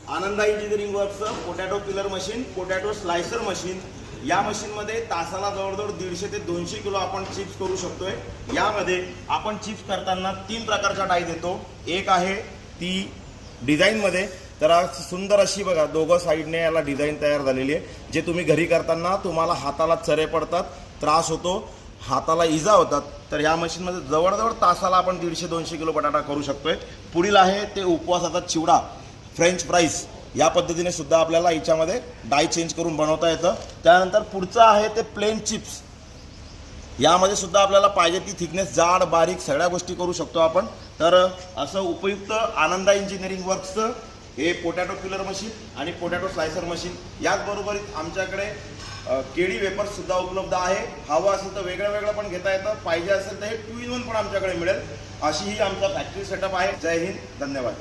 आनंदा engineering वर्क्सचं potato peeler machine, potato slicer machine. या मशीनमध्ये तासाला जवळजवळ 150 ते 200 किलो आपण चिप्स करू शकतोय। यामध्ये आपण चिप्स करताना 3 प्रकारच्या डाई देतो। एक आहे ती डिझाईनमध्ये, तर सुंदर अशी बघा दोघं साईडने याला डिझाईन तयार झालेली आहे, जे तुम्ही घरी करताना तुम्हाला हाताला चरे पडतात, त्रास होतो, हाताला इजा होतात, तर या मशीनमध्ये जवळजवळ तासाला आपण 150-200 किलो बटाटा करू शकतोय। पुढील आहे ते उपवासाचा चिवडा, फ्रेंच फ्राईज। या पद्धतीने सुद्धा आपल्याला याच्यामध्ये डाय चेंज करून बनवता येतं। त्यानंतर पुढचं आहे ते प्लेन चिप्स। यामध्ये सुद्धा आपल्याला पाहिजे ती थिकनेस, जाड बारीक सगळ्या गोष्टी करू शकतो आपण। तर असं उपयुक्त आनंदा इंजिनिअरिंग वर्क्सचं हे पोटॅटो पिलर मशीन आणि पोटॅटो स्लायसर मशीन। याचबरोबर आमच्याकडे केळी वेपर्स सुद्धा उपलब्ध आहे। हवं असेल तर वेगळं वेगळं पण घेता येतं, पाहिजे असेल तर हे 2 in 1 पण आमच्याकडे मिळेल। अशी ही आमचा फॅक्टरी सेटअप आहे। जय हिंद, धन्यवाद।